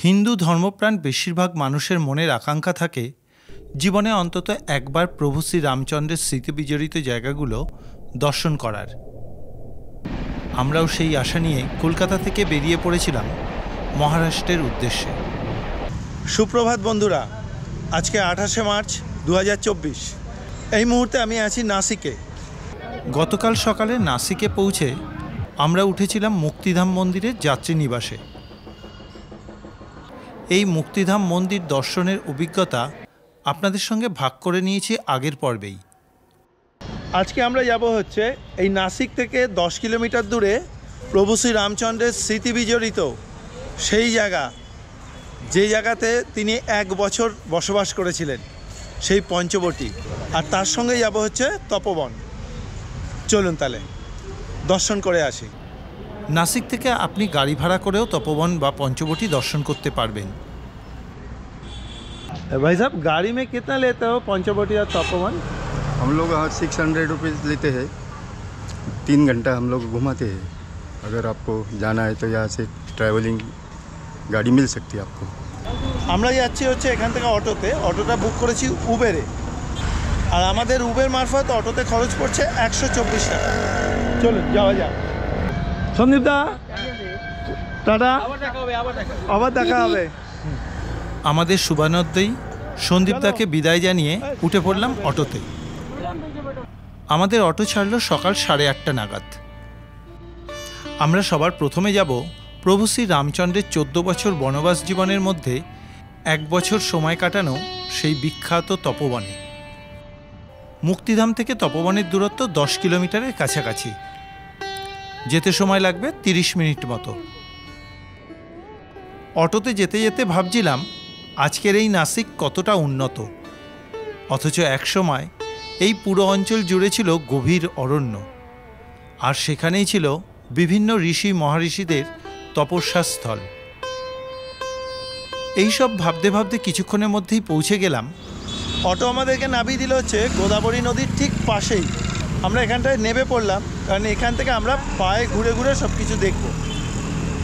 হিন্দু ধর্মপ্রাণ বেশিরভাগ মানুষের মনের আকাঙ্ক্ষা থাকে জীবনে অন্তত একবার প্রভু শ্রী রামচন্দ্রের স্মৃতিবিজড়িত জায়গাগুলো দর্শন করার। আমরাও সেই আশা নিয়ে কলকাতা থেকে বেরিয়ে পড়েছিলাম মহারাষ্ট্রের উদ্দেশ্যে। সুপ্রভাত বন্ধুরা, আজকে 28শে মার্চ 2024। এই মুহূর্তে আমি আছি নাসিকে। গতকাল সকালে নাসিকে পৌঁছে আমরা উঠেছিলাম মুক্তিধাম মন্দিরের যাত্রী নিবাসে। এই মুক্তিধাম মন্দির দর্শনের অভিজ্ঞতা আপনাদের সঙ্গে ভাগ করে নিয়েছি আগের পর্বেই। আজকে আমরা যাব হচ্ছে এই নাসিক থেকে 10 কিলোমিটার দূরে প্রভু শ্রী রামচন্দ্রের স্মৃতি বিজড়িত সেই জায়গা, যে জায়গাতে তিনি 1 বছর বসবাস করেছিলেন, সেই পঞ্চবটী। আর তার সঙ্গে যাব হচ্ছে তপবন। চলুন তাহলে দর্শন করে আসি। নাসিক থেকে আপনি গাড়ি ভাড়া করেও তপবন বা পঞ্চবটী দর্শন করতে পারবেন। भाई साहब, गाड़ी में कितना लेते हो पंचवटी और तपोवन? हम लोग 600 रुपीज़ लेते हैं। 3 घंटा हम लोग घुमाते हैं। अगर आपको जाना है तो यहाँ से ट्रैवलिंग गाड़ी मिल सकती है आपको। আমরা যাচ্ছি হচ্ছে এখান থেকে অটোতে। অটোটা বুক করেছি উবেরে, আর আমাদের উবের মারফত অটোতে খরচ পড়ছে 124 টাকা। চলুন যাওয়া যাক। সন্দীপ দা, টাটা, আবার দেখা হবে। আমাদের শুভানোদ্দেই সন্দীপ দাকে বিদায় জানিয়ে উঠে পড়লাম অটোতে। আমাদের অটো ছাড়ল সকাল 8:30 নাগাদ। আমরা সবার প্রথমে যাব প্রভু শ্রী রামচন্দ্রের 14 বছর বনবাস জীবনের মধ্যে 1 বছর সময় কাটানো সেই বিখ্যাত তপবনে। মুক্তিধাম থেকে তপবনের দূরত্ব 10 কিলোমিটারের কাছাকাছি। যেতে সময় লাগবে 30 মিনিট মতো। অটোতে যেতে যেতে ভাবছিলাম আজকের এই নাসিক কতটা উন্নত, অথচ একসময় এই পুরো অঞ্চল জুড়ে ছিল গভীর অরণ্য, আর সেখানেই ছিল বিভিন্ন ঋষি মহারিষিদের তপস্যাস্থল। এইসব ভাবতে ভাবতে কিছুক্ষণের মধ্যেই পৌঁছে গেলাম। অটো আমাদেরকে নামিয়ে দিল হচ্ছে গোদাবরী নদীর ঠিক পাশেই। আমরা এখানটায় নেমে পড়লাম, কারণ এখান থেকে আমরা পায়ে ঘুরে ঘুরে সব কিছু দেখব।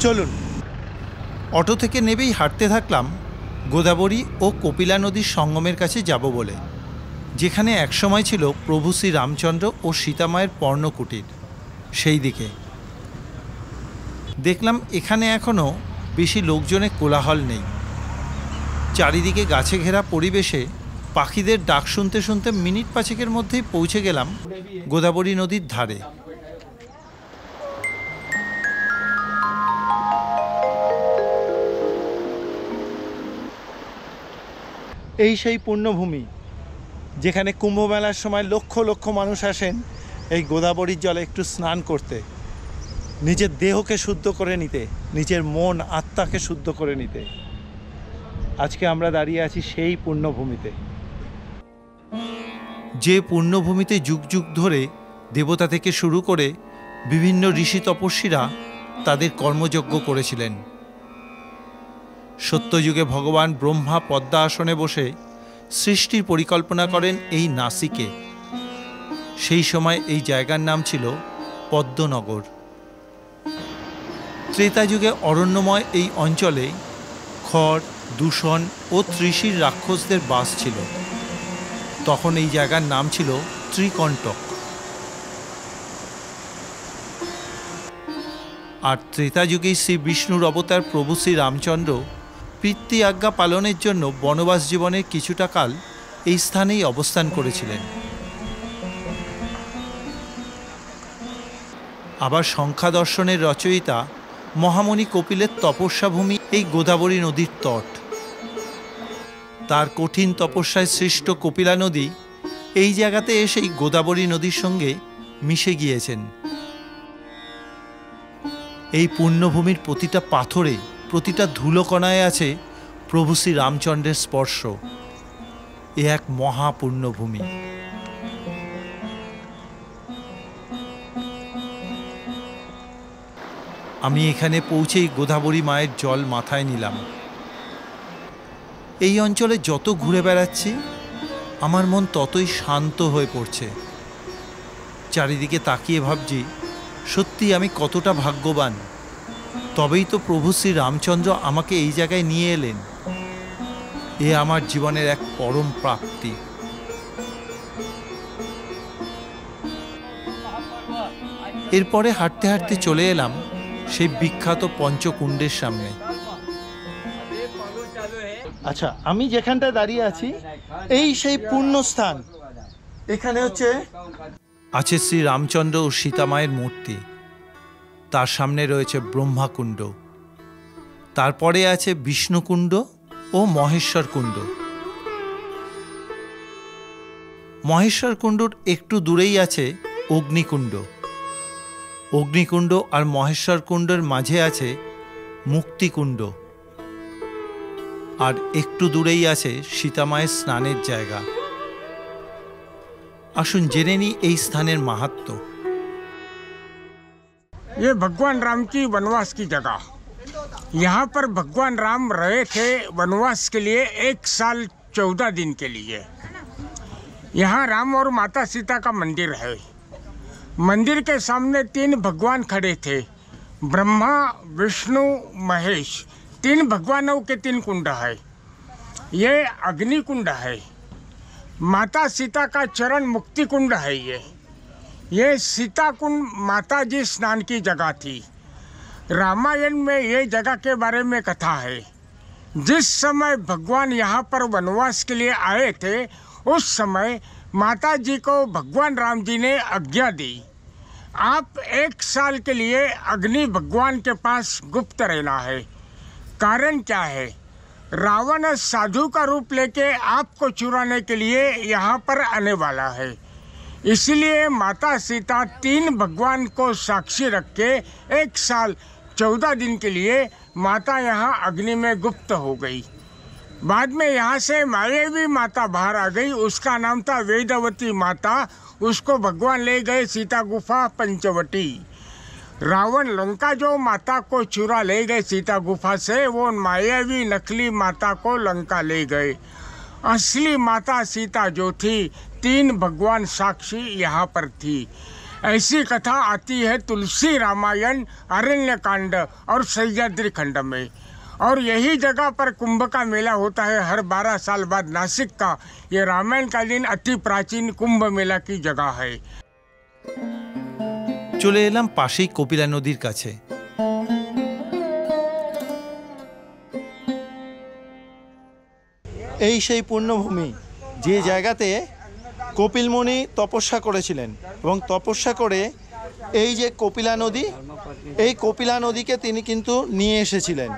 চলুন। অটো থেকে নেবেই হাঁটতে থাকলাম গোদাবরী ও কপিলা নদীর সঙ্গমের কাছে যাব বলে, যেখানে একসময় ছিল প্রভু শ্রী রামচন্দ্র ও সীতামায়ের পর্ণকুটির। সেই দিকে দেখলাম এখানে এখনও বেশি লোকজনের কোলাহল নেই। চারিদিকে গাছে ঘেরা পরিবেশে পাখিদের ডাক শুনতে শুনতে মিনিট 5-এর মধ্যেই পৌঁছে গেলাম গোদাবরী নদীর ধারে। এই সেই পুণ্যভূমি যেখানে কুম্ভমেলার সময় লক্ষ লক্ষ মানুষ আসেন এই গোদাবরীর জলে একটু স্নান করতে, নিজের দেহকে শুদ্ধ করে নিতে, নিজের মন আত্মাকে শুদ্ধ করে নিতে। আজকে আমরা দাঁড়িয়ে আছি সেই পুণ্যভূমিতে, যে পুণ্যভূমিতে যুগ যুগ ধরে দেবতা থেকে শুরু করে বিভিন্ন ঋষি তপস্বীরা তাদের কর্মযজ্ঞ করেছিলেন। সত্যযুগে ভগবান ব্রহ্মা পদ্মা আসনে বসে সৃষ্টির পরিকল্পনা করেন এই নাসিকে। সেই সময় এই জায়গার নাম ছিল পদ্মনগর। ত্রেতা যুগে অরণ্যময় এই অঞ্চলে খড়, দূষণ ও ত্রিশির রাক্ষসদের বাস ছিল। তখন এই জায়গার নাম ছিল ত্রিকণ্টক। আর ত্রেতা যুগেই শ্রী বিষ্ণুর অবতার প্রভু শ্রী রামচন্দ্র পিতৃ আজ্ঞা পালনের জন্য বনবাস জীবনের কিছুটা কাল এই স্থানেই অবস্থান করেছিলেন। আবার সংখ্যা দর্শনের রচয়িতা মহামণি কপিলের তপস্যাভূমি এই গোদাবরী নদীর তট। তার কঠিন তপস্যায় সৃষ্ট কপিলা নদী এই জায়গাতে এসেই গোদাবরী নদীর সঙ্গে মিশে গিয়েছেন। এই পুণ্যভূমির প্রতিটা পাথরে, প্রতিটা ধুলোকণায় আছে প্রভু শ্রী রামচন্দ্রের স্পর্শ। এ এক মহাপুণ্যভূমি। আমি এখানে পৌঁছেই গোদাবরী মায়ের জল মাথায় নিলাম। এই অঞ্চলে যত ঘুরে বেড়াচ্ছি আমার মন ততই শান্ত হয়ে পড়ছে। চারিদিকে তাকিয়ে ভাবছি সত্যি আমি কতটা ভাগ্যবান তবেই তো প্রভু শ্রী রামচন্দ্র আমাকে এই জায়গায় নিয়ে এলেন। এ আমার জীবনের এক পরম প্রাপ্তি। এরপরে হাঁটতে হাঁটতে চলে এলাম সেই বিখ্যাত পঞ্চকুণ্ডের সামনে। আচ্ছা, আমি যেখানটায় দাঁড়িয়ে আছি এই সেই পুণ্যস্থান। এখানে আছে শ্রী রামচন্দ্র ও সীতামায়ের মূর্তি, তার সামনে রয়েছে ব্রহ্মাকুণ্ড, তারপরে আছে বিষ্ণুকুণ্ড ও মহেশ্বর কুণ্ড। মহেশ্বর কুণ্ডর একটু দূরেই আছে অগ্নিকুণ্ড। অগ্নিকুণ্ড আর মহেশ্বর কুণ্ডের মাঝে আছে মুক্তিকুণ্ড, আর একটু দূরেই আছে সীতামায়ের স্নানের জায়গা। আসুন জেনে নিই এই স্থানের মাহাত্ম্য। ये भगवान राम की वनवास की जगह, यहाँ पर भगवान राम रहे थे वनवास के लिए 1 साल 14 दिन के लिए। यहाँ राम और माता सीता का मंदिर है। मंदिर के सामने 3 भगवान खड़े थे, ब्रह्मा विष्णु महेश। 3 भगवानों के 3 कुंड है। ये अग्नि कुंड है। माता सीता का चरण मुक्ति कुंड है। ये सीता कुंड माता जी स्नान की जगह थी। रामायण में ये जगह के बारे में कथा है। जिस समय भगवान यहाँ पर वनवास के लिए आए थे, उस समय माता जी को भगवान राम जी ने आज्ञा दी, आप 1 साल के लिए अग्नि भगवान के पास गुप्त रहना है। कारण क्या है? रावण साधु का रूप लेके आपको चुराने के लिए यहाँ पर आने वाला है। इसलिए माता सीता 3 भगवान को साक्षी रख के 1 साल 14 दिन के लिए माता यहाँ अग्नि में गुप्त हो गई। बाद में यहाँ से मायावी माता बाहर आ गई, उसका नाम था वेदवती माता। उसको भगवान ले गए सीता गुफा पंचवटी। रावण लंका जो माता को चुरा ले गए सीता गुफा से, वो मायावी नकली माता को लंका ले गए। असली माता सीता जो थी, 3 भगवान साक्षी यहाँ पर थी। ऐसी कथा आती है तुलसी रामायण, अरण्य कांड और सह्याद्री खंड में। और यही जगह पर कुंभ का मेला होता है हर 12 साल बाद। नासिक का ये रामायण कालीन अति प्राचीन कुंभ मेला की जगह है। চলে এলাম পাশেই কপিলা নদীর কাছে। এই সেই পুণ্যভূমি যে জায়গাতে কপিল মুনি তপস্যা করেছিলেন, এবং তপস্যা করে এই যে কপিলা নদী, এই কপিলা নদীকে তিনি কিন্তু নিয়ে এসেছিলেন।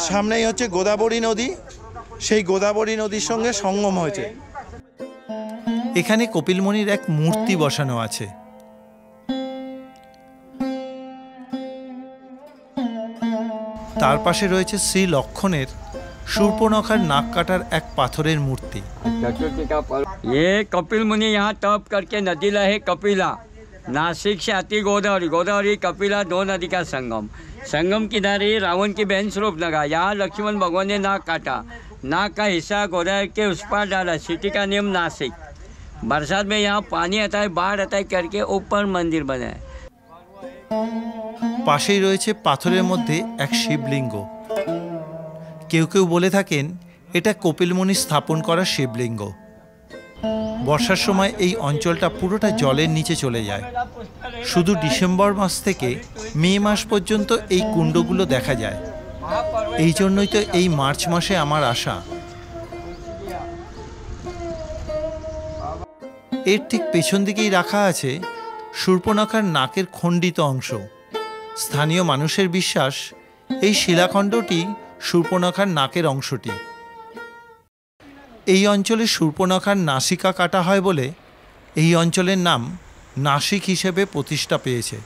সামনেই হচ্ছে গোদাবরী নদী, সেই গোদাবরী নদীর সঙ্গে সঙ্গম হয়েছে। এখানে কপিলমুনির এক মূর্তি বসানো আছে। তার পাশে রয়েছে শ্রী লক্ষণের শূর্পণখার नाक काटार एक पाथरेर मूर्ति। ये कपिल मुनि यहाँ तप करके नदी लहे कपिला। नासिक से आती गोदावरी, गोदावरी कपिला 2 नदी का संगम। संगम किनारे रावण की बहन स्वरूप लगा। यहाँ लक्ष्मण भगवान ने नाक काटा। नाक का हिस्सा गोदावरी के उस पार डाला। सिटी का नियम नासिक। बरसात में यहाँ पानी आता है, बाढ़ आता है करके ऊपर मंदिर बना है। पाশেই রয়েছে পাথরের মধ্যে এক শিবলিঙ্গ। কেউ কেউ বলে থাকেন এটা কপিলমুনি স্থাপন করা শিবলিঙ্গ। বর্ষার সময় এই অঞ্চলটা পুরোটা জলের নিচে চলে যায়। শুধু ডিসেম্বর মাস থেকে মে মাস পর্যন্ত এই কুণ্ডগুলো দেখা যায়। এই জন্যই তো এই মার্চ মাসে আমার আসা। এর ঠিক পেছন দিকেই রাখা আছে শূর্পণখার নাকের খণ্ডিত অংশ। স্থানীয় মানুষের বিশ্বাস এই শিলাখণ্ডটি শূর্পণখার নাকের অংশটি। এই অঞ্চলে শূর্পণখার নাসিকা কাটা হয় বলে এই অঞ্চলের নাম নাসিক হিসেবে প্রতিষ্ঠা পেয়েছে।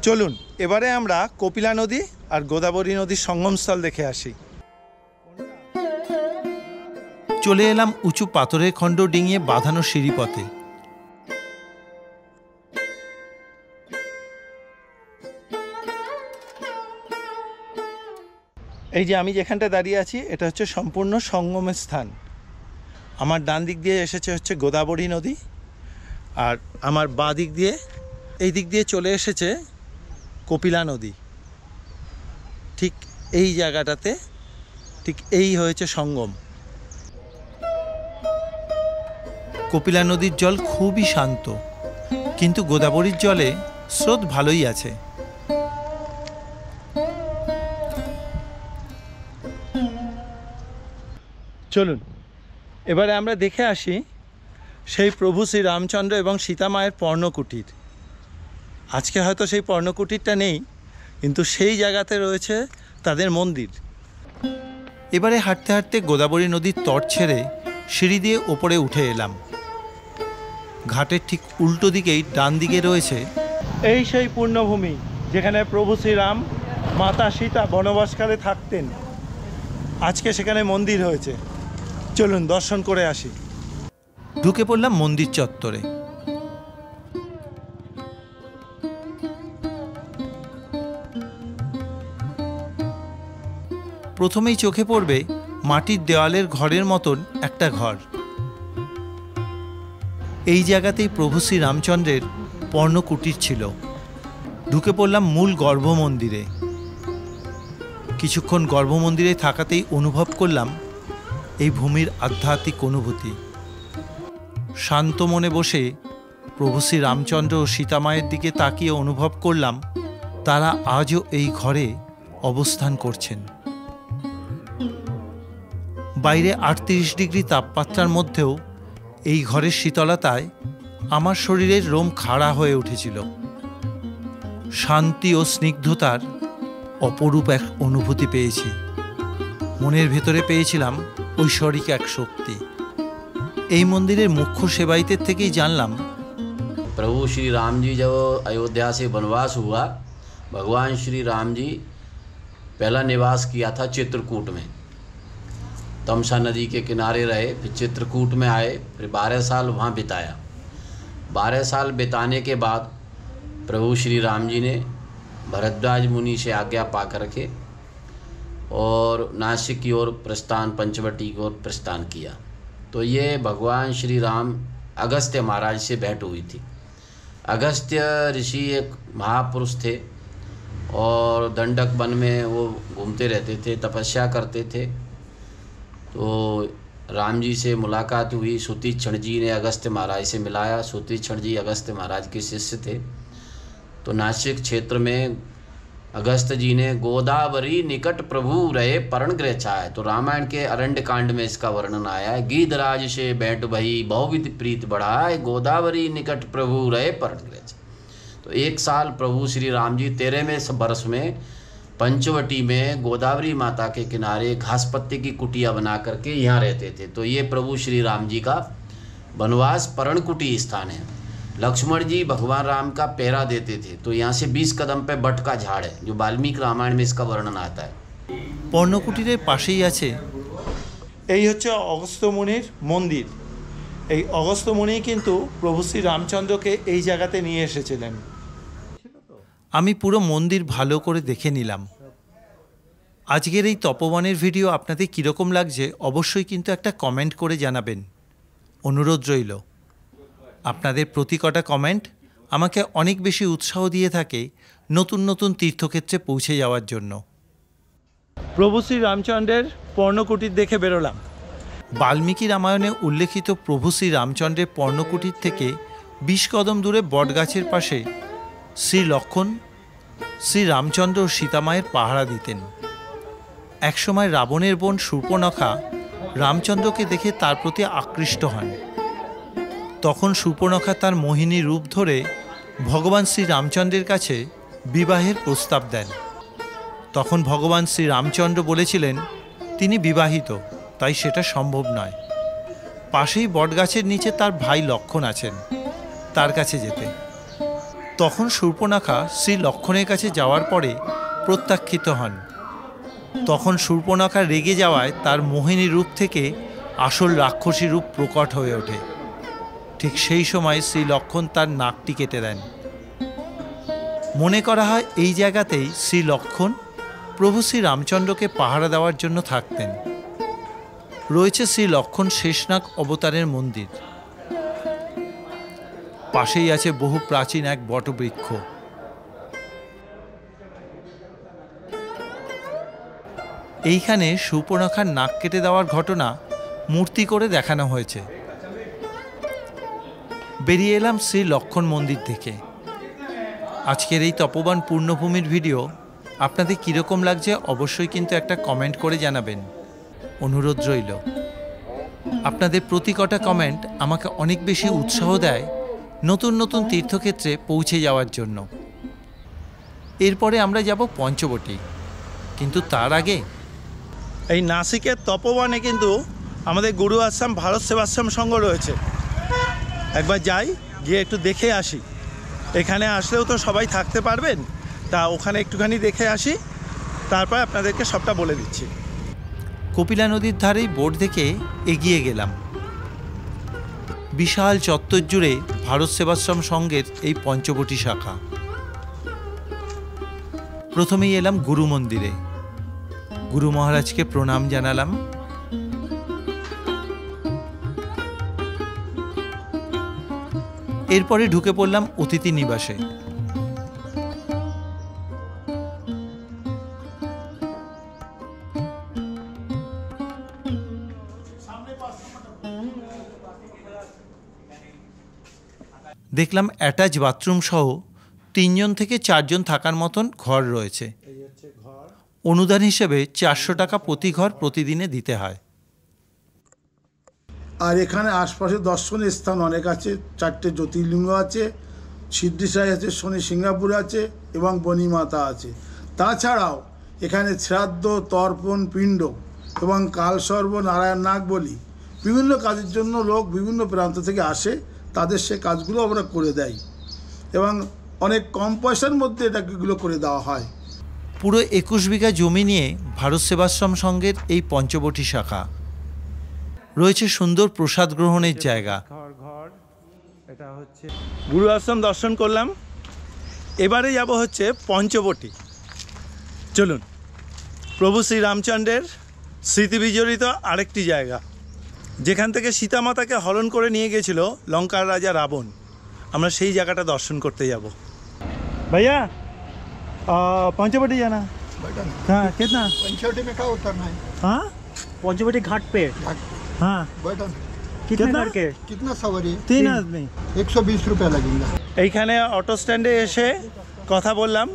চলুন এবারে আমরা কপিলা নদী আর গোদাবরী নদীর সঙ্গমস্থল দেখে আসি। চলে এলাম উঁচু পাথরের খণ্ড ডিঙিয়ে বাঁধানো সিঁড়িপথে। এই যে আমি যেখানটা দাঁড়িয়ে আছি, এটা হচ্ছে সম্পূর্ণ সঙ্গমের স্থান। আমার ডান দিক দিয়ে এসেছে হচ্ছে গোদাবরী নদী, আর আমার বাঁ দিক দিয়ে এই দিক দিয়ে চলে এসেছে কপিলা নদী। ঠিক এই জায়গাটাতে, ঠিক এই হয়েছে সঙ্গম। কপিলা নদীর জল খুবই শান্ত, কিন্তু গোদাবরীর জলে স্রোত ভালোই আছে। চলুন এবারে আমরা দেখে আসি সেই প্রভু শ্রী রামচন্দ্র এবং সীতা মায়ের পর্ণকুটির। আজকে হয়তো সেই পর্ণকুটিরটা নেই, কিন্তু সেই জায়গাতে রয়েছে তাদের মন্দির। এবারে হাঁটতে হাঁটতে গোদাবরী নদীর তট ছেড়ে সিঁড়ি দিয়ে ওপরে উঠে এলাম। ঘাটের ঠিক উল্টো দিকেই ডান দিকে রয়েছে এই সেই পূর্ণভূমি যেখানে প্রভু শ্রীরাম মাতা সীতা বনবাসকালে থাকতেন। আজকে সেখানে মন্দির হয়েছে। চলুন দর্শন করে আসি। ঢুকে পড়লাম মন্দির চত্বরে। প্রথমেই চোখে পড়বে মাটির দেওয়ালের ঘরের মতন একটা ঘর। এই জায়গাতেই প্রভু শ্রী রামচন্দ্রের পর্ণকুটির ছিল। ঢুকে পড়লাম মূল গর্ভমন্দিরে। কিছুক্ষণ গর্ভমন্দিরে থাকাতেই অনুভব করলাম এই ভূমির আধ্যাত্মিক অনুভূতি। শান্ত মনে বসে প্রভু শ্রী রামচন্দ্র ও সীতামায়ের দিকে তাকিয়ে অনুভব করলাম তারা আজও এই ঘরে অবস্থান করছেন। বাইরে 38 ডিগ্রি তাপমাত্রার মধ্যেও এই ঘরের শীতলতায় আমার শরীরের লোম খাড়া হয়ে উঠেছিল। শান্তি ও স্নিগ্ধতার অপরূপ এক অনুভূতি পেয়েছি। মনের ভেতরে পেয়েছিলাম ঐশ্বরিক এক শক্তি। এই মন্দিরের মুখ্য সেবায়িতের থেকেই জানলাম प्रभु श्री राम जी जब अयोध्या से वनवास हुआ, भगवान श्री राम जी पहला निवास किया था चित्रकूट में। तमसा नदी के किनारे रहे, फिर चित्रकूट में आए, फिर 12 साल वहाँ बिताया। 12 साल बिताने के बाद प्रभु श्री राम जी ने भरद्वाज मुनि से आज्ञा पा करके और नासिक की ओर प्रस्थान, पंचवटी की ओर प्रस्थान किया। तो ये भगवान श्री राम अगस्त्य महाराज से भेंट हुई थी। अगस्त्य ऋषि एक महापुरुष थे और दंडक वन में वो घूमते रहते थे, तपस्या करते थे। तो राम जी से मुलाकात हुई। सुतीक्षण जी ने अगस्त्य महाराज से मिलाया। सुतीक्षण जी अगस्त्य महाराज के शिष्य थे। तो नासिक क्षेत्र में अगस्त्य जी ने गोदावरी निकट प्रभु रहे पर्ण गृह छाए। तो रामायण के अरण्य कांड में इसका वर्णन आया है। गीधराज से भेंट भई बहुविध प्रीत बढ़ाए, गोदावरी निकट प्रभु रहे पर्ण गृह छाए। तो 1 साल प्रभु श्री राम जी 13वें वर्ष में पंचवटी में गोदावरी माता के किनारे घास पत्ते की कुटिया बना करके यहाँ रहते थे। तो ये प्रभु श्री राम जी का वनवास पर्णकुटी स्थान है। लक्ष्मण जी भगवान राम का पहरा देते थे। तो यहाँ से 20 कदम पे बट का झाड़ है, जो वाल्मीकि रामायण में इसका वर्णन आता है। পর্ণকুটিরের পাশেই আছে এই হচ্ছে অগস্ত্য মুনির মন্দির। এই অগস্ত্য মুনি কিন্তু প্রভু শ্রী রামচন্দ্রকে এই জায়গাতে নিয়ে এসেছিলেন। আমি পুরো মন্দির ভালো করে দেখে নিলাম। আজকের এই তপবনের ভিডিও আপনাদের কীরকম লাগছে অবশ্যই কিন্তু একটা কমেন্ট করে জানাবেন। অনুরোধ রইল। আপনাদের প্রতি কটা কমেন্ট আমাকে অনেক বেশি উৎসাহ দিয়ে থাকে নতুন নতুন তীর্থক্ষেত্রে পৌঁছে যাওয়ার জন্য। প্রভু শ্রী রামচন্দ্রের পর্ণকুটির দেখে বেরোলাম। বাল্মীকি রামায়ণে উল্লেখিত প্রভু শ্রী রামচন্দ্রের পর্ণকুটির থেকে 20 কদম দূরে বটগাছের পাশে শ্রী লক্ষ্মণ শ্রী রামচন্দ্র ও সীতামায়ের পাহারা দিতেন। একসময় রাবণের বোন শূর্পণখা রামচন্দ্রকে দেখে তার প্রতি আকৃষ্ট হন। তখন শূর্পণখা তার মোহিনী রূপ ধরে ভগবান শ্রী রামচন্দ্রের কাছে বিবাহের প্রস্তাব দেন। তখন ভগবান শ্রী রামচন্দ্র বলেছিলেন তিনি বিবাহিত, তাই সেটা সম্ভব নয়। পাশেই বটগাছের নিচে তার ভাই লক্ষ্মণ আছেন, তার কাছে যেতে। তখন শূর্পণখা শ্রী লক্ষ্মণের কাছে যাওয়ার পরে প্রত্যাখ্যিত হন। তখন শূর্পণখা রেগে যাওয়ায় তার মোহিনী রূপ থেকে আসল রাক্ষসী রূপ প্রকট হয়ে ওঠে। ঠিক সেই সময় শ্রী লক্ষ্মণ তার নাকটি কেটে দেন। মনে করা হয় এই জায়গাতেই শ্রী লক্ষ্মণ প্রভু শ্রী রামচন্দ্রকে পাহারা দেওয়ার জন্য থাকতেন। রয়েছে শ্রী লক্ষ্মণ শেষনাগ অবতারের মন্দির। পাশেই আছে বহু প্রাচীন এক বটবৃক্ষ। এইখানে সুপর্ণখার নাক কেটে দেওয়ার ঘটনা মূর্তি করে দেখানো হয়েছে। বেরিয়ে এলাম শ্রী লক্ষণ মন্দির থেকে। আজকের এই তপোবন পূর্ণভূমির ভিডিও আপনাদের কীরকম লাগছে অবশ্যই কিন্তু একটা কমেন্ট করে জানাবেন, অনুরোধ রইল। আপনাদের প্রতি কটা কমেন্ট আমাকে অনেক বেশি উৎসাহ দেয় নতুন নতুন তীর্থক্ষেত্রে পৌঁছে যাওয়ার জন্য। এরপরে আমরা যাব পঞ্চবটী, কিন্তু তার আগে এই নাসিকের তপোবনে কিন্তু আমাদের গুরু আশ্রম ভারত সেবাশ্রম সংঘ রয়েছে। একবার যাই, গিয়ে একটু দেখে আসি। এখানে আসলেও তো সবাই থাকতে পারবেন, তা ওখানে একটুখানি দেখে আসি, তারপর আপনাদেরকে সবটা বলে দিচ্ছি। কপিলা নদীর ধারেই বোট দেখে এগিয়ে গেলাম। বিশাল চত্বর জুড়ে ভারত সেবাশ্রম সংঘের এই পঞ্চবটী শাখা। প্রথমেই এলাম গুরু মন্দিরে, গুরু মহারাজকে প্রণাম জানালাম। এরপরে ঢুকে পড়লাম অতিথি নিবাসে। দেখলাম অ্যাটাচ বাথরুম সহ 3 থেকে 4 থাকার মতন ঘর রয়েছে। অনুদান হিসেবে 400 টাকা প্রতি ঘর প্রতিদিনে দিতে হয়। আর এখানে আশপাশে দর্শনীয় স্থান অনেক আছে। 4টে জ্যোতির্লিঙ্গ আছে, সিদ্ধিসাই আছে, শনি সিঙ্গাপুর আছে এবং বনিমাতা আছে। তাছাড়াও এখানে শ্রাদ্ধ, তর্পণ, পিণ্ড এবং কালসর্ব, নারায়ণ নাগ বলি বিভিন্ন কাজের জন্য লোক বিভিন্ন প্রান্ত থেকে আসে, তাদের সে কাজগুলো আমরা করে দেই এবং অনেক কম পয়সার মধ্যে এগুলো করে দেওয়া হয়। পুরো 21 বিঘা জমি নিয়ে ভারত সেবাশ্রম সংঘের এই পঞ্চবটী শাখা। রয়েছে সুন্দর প্রসাদ গ্রহণের জায়গা। গুরু আশ্রম দর্শন করলাম, এবারে যাব হচ্ছে পঞ্চবটী। চলুন, প্রভু শ্রী রামচন্দ্রের স্মৃতি বিজড়িত আরেকটি জায়গা, যেখান থেকে সীতামাতাকে হরণ করে নিয়ে গেছিল লঙ্কার রাজা রাবণ। আমরা সেই জায়গাটা দর্শন করতে যাব। ভাইয়া पंचवटी जाना। हाँ, कितना? पंचवटी में क्या उतरना है? हाँ, पंचवटी घाट पे। हाँ, कितना करके? कितना सवारी? 3 आदमी। 120 रुपया लगेगा। এইখানে অটো স্ট্যান্ডে এসে কথা বললাম।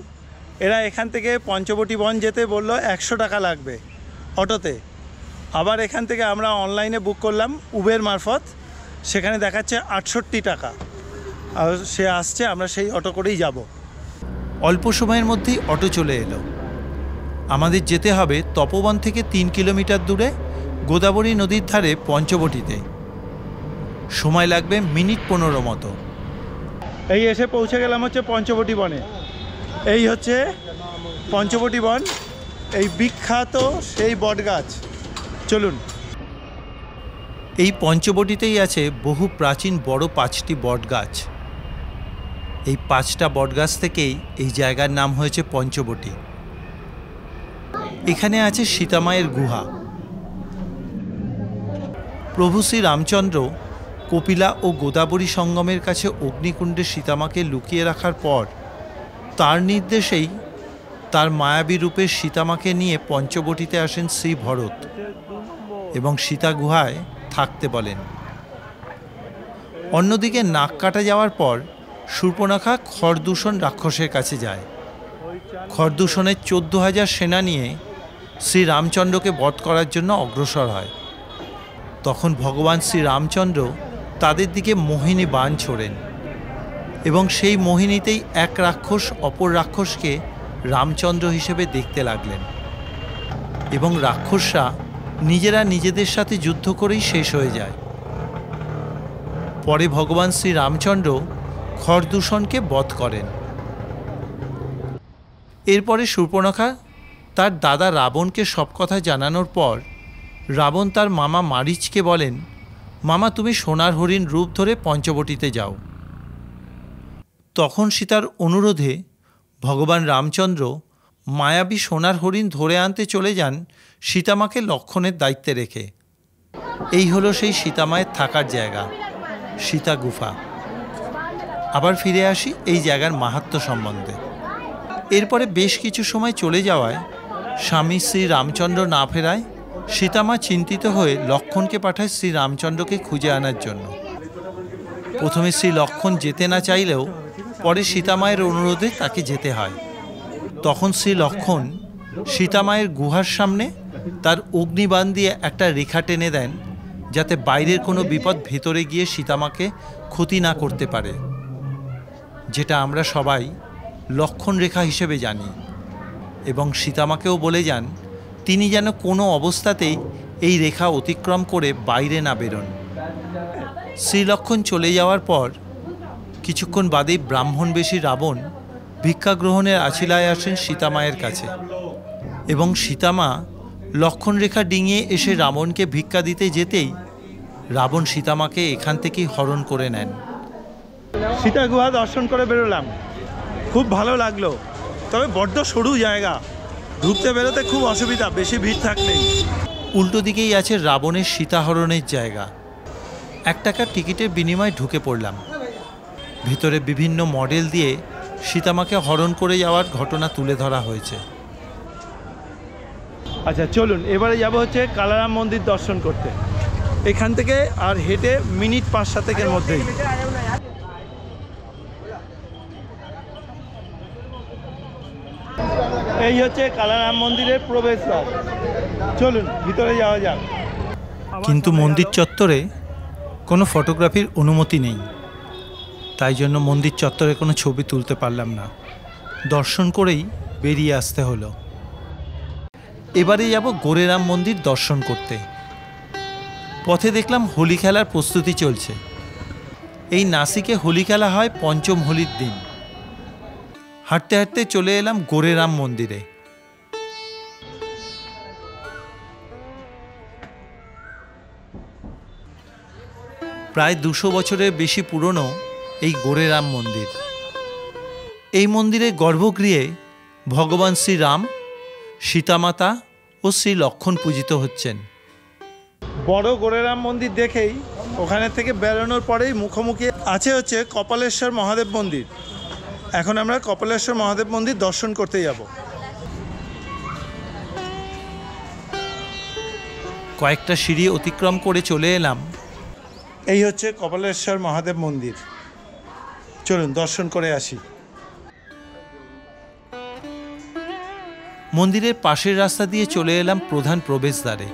এরা এখান থেকে পঞ্চবটী বন যেতে বলল 100 টাকা লাগবে অটোতে। আবার এখান থেকে আমরা অনলাইনে বুক করলাম উবের মারফত, সেখানে দেখাচ্ছে 68 টাকা। আর সে আসছে, আমরা সেই অটো করেই যাব। অল্প সময়ের মধ্যেই অটো চলে এলো। আমাদের যেতে হবে তপোবন থেকে 3 কিলোমিটার দূরে গোদাবরী নদীর ধারে পঞ্চবটিতে। সময় লাগবে মিনিট 15 মতো। এই এসে পৌঁছে গেলাম হচ্ছে পঞ্চবটী বনে। এই হচ্ছে পঞ্চবটী বন, এই বিখ্যাত সেই বটগাছ। চলুন। এই পঞ্চবটিতেই আছে বহু প্রাচীন বড় 5টি বটগাছ। এই 5টা বটগাছ থেকেই এই জায়গার নাম হয়েছে পঞ্চবটী। এখানে আছে সীতামায়ের গুহা। প্রভু শ্রী রামচন্দ্র কপিলা ও গোদাবরী সঙ্গমের কাছে অগ্নিকুণ্ডে সীতামাকে লুকিয়ে রাখার পর তার নির্দেশেই তার মায়াবী রূপের সীতামাকে নিয়ে পঞ্চবটিতে আসেন শ্রী ভরত এবং সীতা গুহায় থাকতে বলেন। অন্যদিকে নাক কাটা যাওয়ার পর শূর্পণখা খরদূষণ রাক্ষসের কাছে যায়। খরদূষণের 14,000 সেনা নিয়ে শ্রী রামচন্দ্রকে বধ করার জন্য অগ্রসর হয়। তখন ভগবান শ্রী রামচন্দ্র তাদের দিকে মোহিনী বাণ ছোড়েন এবং সেই মোহিনীতেই এক রাক্ষস অপর রাক্ষসকে রামচন্দ্র হিসেবে দেখতে লাগলেন এবং রাক্ষসরা নিজেরা নিজেদের সাথে যুদ্ধ করেই শেষ হয়ে যায়। পরে ভগবান শ্রী রামচন্দ্র খরদূষণকে বধ করেন। এরপরে শূর্পণখা তার দাদা রাবণকে সব কথা জানানোর পর রাবণ তার মামা মারীচকে বলেন, মামা তুমি সোনার হরিণ রূপ ধরে পঞ্চবটিতে যাও। তখন সীতার অনুরোধে ভগবান রামচন্দ্র মায়াবী সোনার হরিণ ধরে আনতে চলে যান সীতামাকে লক্ষণের দায়িত্বে রেখে। এই হলো সেই সীতামায়ের থাকার জায়গা, সীতা গুফা। আবার ফিরে আসি এই জায়গার মাহাত্ম্য সম্বন্ধে। এরপরে বেশ কিছু সময় চলে যাওয়ায় স্বামী শ্রী রামচন্দ্র না ফেরায় সীতামা চিন্তিত হয়ে লক্ষ্মণকে পাঠায় শ্রী রামচন্দ্রকে খুঁজে আনার জন্য। প্রথমে শ্রী লক্ষ্মণ যেতে না চাইলেও পরে সীতামায়ের অনুরোধে তাকে যেতে হয়। তখন শ্রী লক্ষ্মণ সীতামায়ের গুহার সামনে তার অগ্নিবাণ দিয়ে একটা রেখা টেনে দেন, যাতে বাইরের কোনো বিপদ ভেতরে গিয়ে সীতামাকে ক্ষতি না করতে পারে, যেটা আমরা সবাই লক্ষণ রেখা হিসেবে জানি। এবং সীতামাকেও বলে যান তিনি যেন কোনো অবস্থাতেই এই রেখা অতিক্রম করে বাইরে না বেরোন। শ্রীলক্ষণ চলে যাওয়ার পর কিছুক্ষণ বাদেই ব্রাহ্মণবেশী রাবণ ভিক্ষা গ্রহণের আছিলায় আসেন সীতামায়ের কাছে, এবং সীতামা লক্ষণ রেখা ডিঙিয়ে এসে রাবণকে ভিক্ষা দিতে যেতেই রাবণ সীতামাকে এখান থেকেই হরণ করে নেন। সীতা গুহা দর্শন করে বেরোলাম, খুব ভালো লাগলো। তবে বড্ড সরু জায়গা, ঢুকতে বেরোতে খুব অসুবিধা, বেশি ভিড় থাকলেই। উল্টো দিকেই আছে রাবণের সীতাহরণের জায়গা। 1 টাকার টিকিটের বিনিময়ে ঢুকে পড়লাম। ভিতরে বিভিন্ন মডেল দিয়ে সীতামাকে হরণ করে যাওয়ার ঘটনা তুলে ধরা হয়েছে। আচ্ছা চলুন, এবারে যাব হচ্ছে কালারাম মন্দির দর্শন করতে। এখান থেকে আর হেঁটে মিনিট 5-7 মধ্যেই। এই হচ্ছে কালারাম মন্দিরের প্রবেশদ্বার। চলুন ভিতরে যাওয়া যাক। কিন্তু মন্দির চত্বরে কোনো ফটোগ্রাফির অনুমতি নেই, তাই জন্য মন্দির চত্বরে কোনো ছবি তুলতে পারলাম না। দর্শন করেই বেরিয়ে আসতে হলো। এবারে যাব গোরেরাম মন্দির দর্শন করতে। পথে দেখলাম হোলি খেলার প্রস্তুতি চলছে। এই নাসিকে হোলি খেলা হয় পঞ্চম হোলির দিন। হাঁটতে হাঁটতে চলে এলাম গোরেরাম মন্দিরে। প্রায় 200 বছরের বেশি পুরনো এই গোরেরাম মন্দির। এই মন্দিরের গর্ভগৃহে ভগবান শ্রীরাম, সীতামাতা ও শ্রী লক্ষ্মণ পূজিত হচ্ছেন। বড় গোরেরাম মন্দির দেখেই ওখানে থেকে বেরোনোর পরেই মুখোমুখি আছে হচ্ছে কপালেশ্বর মহাদেব মন্দির। এখন আমরা কপালেশ্বর মহাদেব মন্দির দর্শন করতে যাব। কয়েকটা সিঁড়ি অতিক্রম করে চলে এলাম। এই হচ্ছে কপালেশ্বর মহাদেব মন্দির। চলুন দর্শন করে আসি। মন্দিরের পাশের রাস্তা দিয়ে চলে এলাম প্রধান প্রবেশদ্বারে।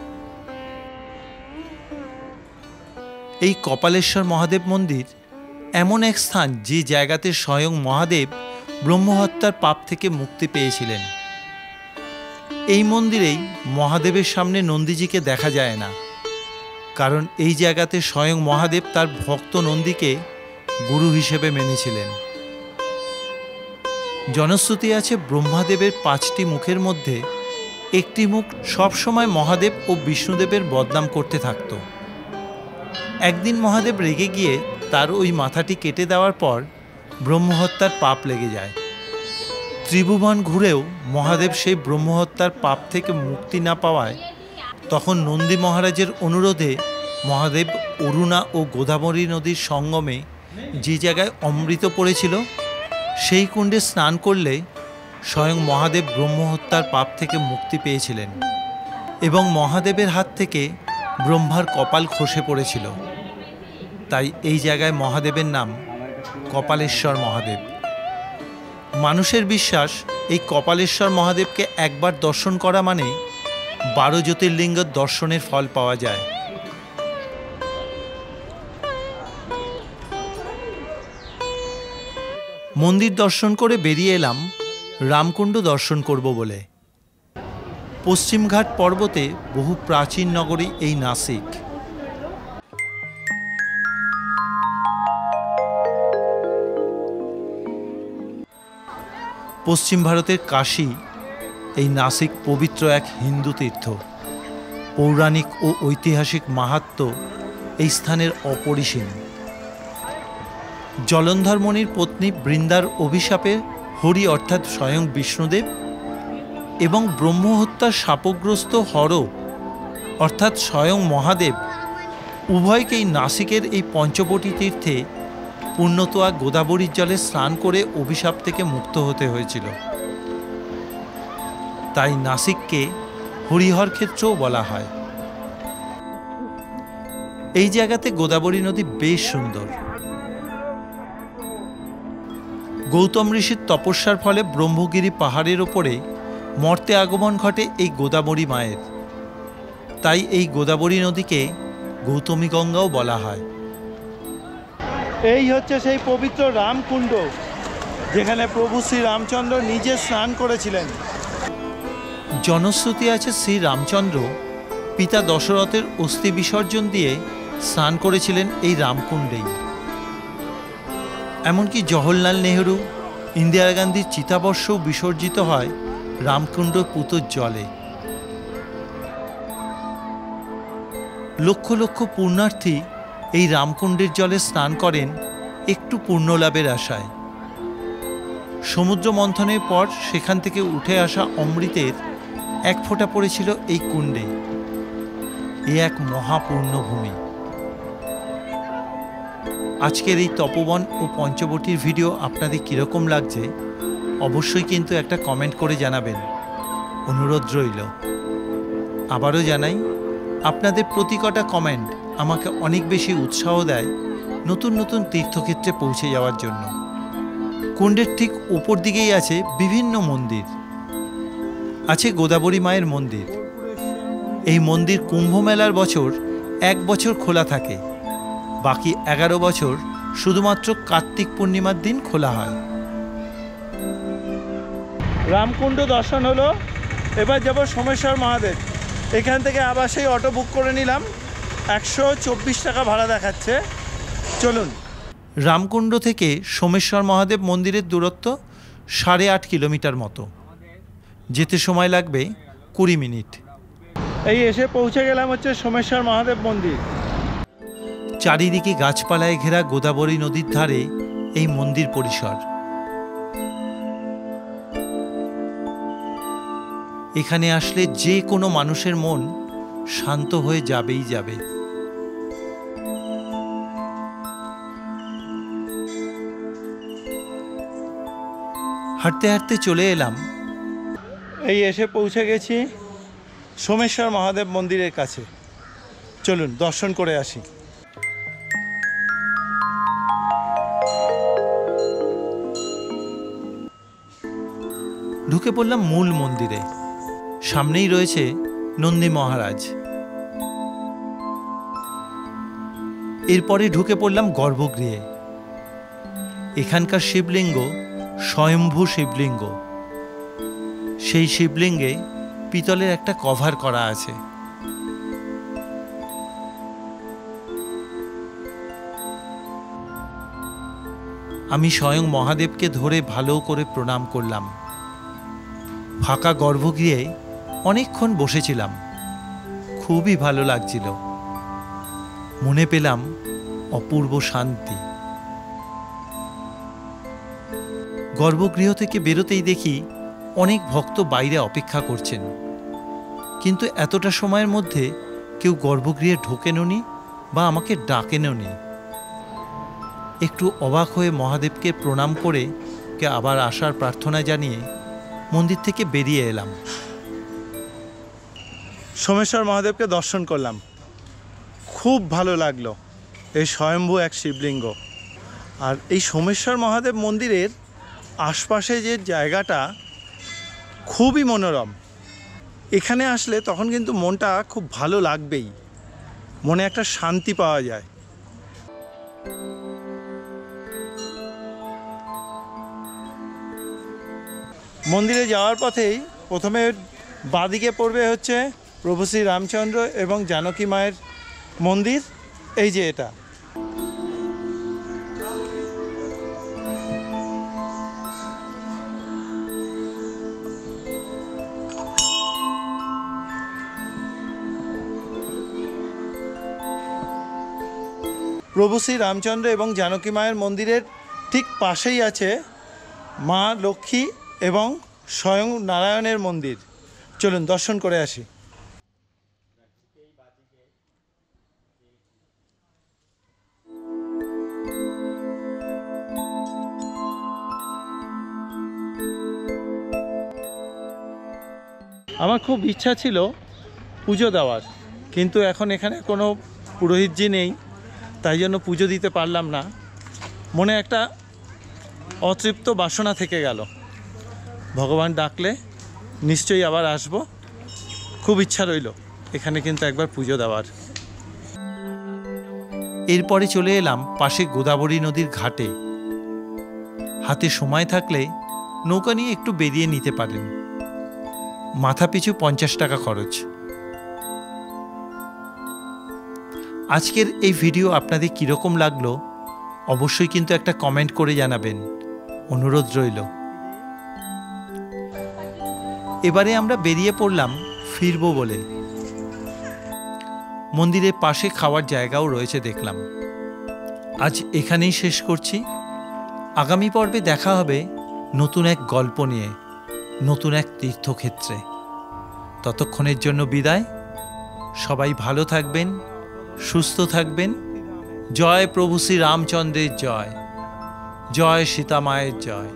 এই কপালেশ্বর মহাদেব মন্দির এমন এক স্থান যে জায়গাতে স্বয়ং মহাদেব ব্রহ্মহত্যার পাপ থেকে মুক্তি পেয়েছিলেন। এই মন্দিরেই মহাদেবের সামনে নন্দীজিকে দেখা যায় না, কারণ এই জায়গাতে স্বয়ং মহাদেব তার ভক্ত নন্দীকে গুরু হিসেবে মেনেছিলেন। জনশ্রুতি আছে ব্রহ্মাদেবের 5টি মুখের মধ্যে একটি মুখ সবসময় মহাদেব ও বিষ্ণুদেবের বদনাম করতে থাকত। একদিন মহাদেব রেগে গিয়ে তার ওই মাথাটি কেটে দেওয়ার পর ব্রহ্মহত্যার পাপ লেগে যায়। ত্রিভুবন ঘুরেও মহাদেব সেই ব্রহ্মহত্যার পাপ থেকে মুক্তি না পাওয়ায় তখন নন্দী মহারাজের অনুরোধে মহাদেব অরুণা ও গোদাবরী নদীর সঙ্গমে যে জায়গায় অমৃত পড়েছিল সেই কুণ্ডে স্নান করলে স্বয়ং মহাদেব ব্রহ্মহত্যার পাপ থেকে মুক্তি পেয়েছিলেন, এবং মহাদেবের হাত থেকে ব্রহ্মার কপাল খসে পড়েছিল। তাই এই জায়গায় মহাদেবের নাম কপালেশ্বর মহাদেব। মানুষের বিশ্বাস এই কপালেশ্বর মহাদেবকে একবার দর্শন করা মানে 12 জ্যোতির্লিঙ্গ দর্শনের ফল পাওয়া যায়। মন্দির দর্শন করে বেরিয়ে এলাম রামকুণ্ড দর্শন করব বলে। পশ্চিমঘাট পর্বতে বহু প্রাচীন নগরী এই নাসিক। পশ্চিম ভারতের কাশী এই নাসিক পবিত্র এক হিন্দু তীর্থ। পৌরাণিক ও ঐতিহাসিক মাহাত্ম্য এই স্থানের অপরিসীম। জলন্ধর মুনির পত্নী বৃন্দার অভিশাপে হরি অর্থাৎ স্বয়ং বিষ্ণুদেব এবং ব্রহ্মহত্যার শাপগ্রস্ত হর অর্থাৎ স্বয়ং মহাদেব উভয়কেই নাসিকের এই পঞ্চবটী তীর্থে পুণ্যতোয়া গোদাবরীর জলে স্নান করে অভিশাপ থেকে মুক্ত হতে হয়েছিল। তাই নাসিককে হরিহর ক্ষেত্রও বলা হয়। এই জায়গাতে গোদাবরী নদী বেশ সুন্দর। গৌতম ঋষির তপস্যার ফলে ব্রহ্মগিরি পাহাড়ের ওপরে মর্তে আগমন ঘটে এই গোদাবরী মায়ের। তাই এই গোদাবরী নদীকে গৌতমী গঙ্গাও বলা হয়। এই হচ্ছে সেই পবিত্র রামকুণ্ড, যেখানে প্রভু শ্রী রামচন্দ্র নিজে স্নান করেছিলেন। জনশ্রুতি আছে শ্রী রামচন্দ্র পিতা দশরথের অস্থি বিসর্জন দিয়ে স্নান করেছিলেন এই রামকুণ্ডেই। এমনকি জওহরলাল নেহরু, ইন্দিরা গান্ধীর চিতাবর্ষও বিসর্জিত হয় রামকুণ্ড পুতোর জলে। লক্ষ লক্ষ পুণ্যার্থী এই রামকুণ্ডের জলে স্নান করেন একটু পুণ্যলাভের আশায়। সমুদ্র মন্থনের পর সেখান থেকে উঠে আসা অমৃতের এক ফোঁটা পড়েছিল এই কুণ্ডে। এ এক মহাপূর্ণভূমি। আজকের এই তপবন ও পঞ্চবটির ভিডিও আপনাদের কীরকম লাগছে অবশ্যই কিন্তু একটা কমেন্ট করে জানাবেন, অনুরোধ রইল। আবারও জানাই, আপনাদের প্রতি কটা কমেন্ট আমাকে অনেক বেশি উৎসাহ দেয় নতুন নতুন তীর্থক্ষেত্রে পৌঁছে যাওয়ার জন্য। কুণ্ডের ঠিক উপর দিকেই আছে বিভিন্ন মন্দির। আছে গোদাবরী মায়ের মন্দির। এই মন্দির কুম্ভ মেলার বছর 1 বছর খোলা থাকে, বাকি 11 বছর শুধুমাত্র কার্তিক পূর্ণিমার দিন খোলা হয়। রামকুণ্ড দর্শন হলো, এবার যাব সোমেশ্বর মহাদেব। এখান থেকে আবার সেই অটো বুক করে নিলাম, 124 টাকা ভাড়া দেখাচ্ছে। চলুন। রামকুণ্ড থেকে সোমেশ্বর মহাদেব মন্দিরের দূরত্ব 8.5 কিলোমিটার মতো। যেতে সময় লাগবে 20 মিনিট। এই এসে পৌঁছে গেলাম হচ্ছে সোমেশ্বর মহাদেব মন্দির। চারিদিকে গাছপালায় ঘেরা গোদাবরী নদীর ধারে এই মন্দির পরিসর। এখানে আসলে যে কোনো মানুষের মন শান্ত হয়ে যাবেই যাবে। হাঁটতে হাঁটতে চলে এলাম, এই এসে পৌঁছে গেছি সোমেশ্বর মহাদেব মন্দিরের কাছে। চলুন দর্শন করে আসি। ঢুকে পড়লাম মূল মন্দিরে। সামনেই রয়েছে নন্দী মহারাজ। এরপরে ঢুকে পড়লাম গর্ভগৃহে। এখানকার শিবলিঙ্গ স্বয়ম্ভু শিবলিঙ্গ। সেই শিবলিঙ্গে পিতলের একটা কভার করা আছে। আমি স্বয়ং মহাদেবকে ধরে ভালো করে প্রণাম করলাম। ফাঁকা গর্ভগৃহে অনেকক্ষণ বসেছিলাম, খুবই ভালো লাগছিল। মনে পেলাম অপূর্ব শান্তি। গর্ভগৃহ থেকে বেরোতেই দেখি অনেক ভক্ত বাইরে অপেক্ষা করছেন, কিন্তু এতটা সময়ের মধ্যে কেউ গর্ভগৃহে ঢোকেননি বা আমাকে ডাকেননি। একটু অবাক হয়ে মহাদেবকে প্রণাম করে কে আবার আসার প্রার্থনা জানিয়ে মন্দির থেকে বেরিয়ে এলাম। সোমেশ্বর মহাদেবকে দর্শন করলাম, খুব ভালো লাগলো। এই স্বয়ম্ভু এক শিবলিঙ্গ। আর এই সোমেশ্বর মহাদেব মন্দিরের আশপাশে যে জায়গাটা খুবই মনোরম। এখানে আসলে তখন কিন্তু মনটা খুব ভালো লাগবেই, মনে একটা শান্তি পাওয়া যায়। মন্দিরে যাওয়ার পথেই প্রথমে বাঁদিকে পড়বে হচ্ছে প্রভু শ্রী রামচন্দ্র এবং জানকী মায়ের মন্দির। এই যে এটা। প্রভু শ্রী রামচন্দ্র এবং জানকী মায়ের মন্দিরের ঠিক পাশেই আছে মা লক্ষ্মী এবং স্বয়ং নারায়ণের মন্দির। চলুন দর্শন করে আসি। আমার খুব ইচ্ছা ছিল পুজো দেওয়ার, কিন্তু এখন এখানে কোনো পুরোহিতজি নেই, তাই জন্য পুজো দিতে পারলাম না। মনে একটা অতৃপ্ত বাসনা থেকে গেল। ভগবান ডাকলে নিশ্চয়ই আবার আসব, খুব ইচ্ছা রইল এখানে কিন্তু একবার পুজো দেওয়ার। এরপরে চলে এলাম পাশে গোদাবরী নদীর ঘাটে। হাতে সময় থাকলে নৌকা নিয়ে একটু বেরিয়ে নিতে পারেন। মাথাপিছু 50 টাকা খরচ। আজকের এই ভিডিও আপনাদের কীরকম লাগলো অবশ্যই কিন্তু একটা কমেন্ট করে জানাবেন, অনুরোধ রইল। এবারে আমরা বেরিয়ে পড়লাম ফিরবো বলে। মন্দিরের পাশে খাওয়ার জায়গাও রয়েছে দেখলাম। আজ এখানেই শেষ করছি। আগামী পর্বে দেখা হবে নতুন এক গল্প নিয়ে, নতুন এক তীর্থক্ষেত্রে। ততক্ষণের জন্য বিদায়। সবাই ভালো থাকবেন, সুস্থ থাকবেন। জয় প্রভু শ্রী রামচন্দ্রের জয়, জয় সীতা মায়ের জয়।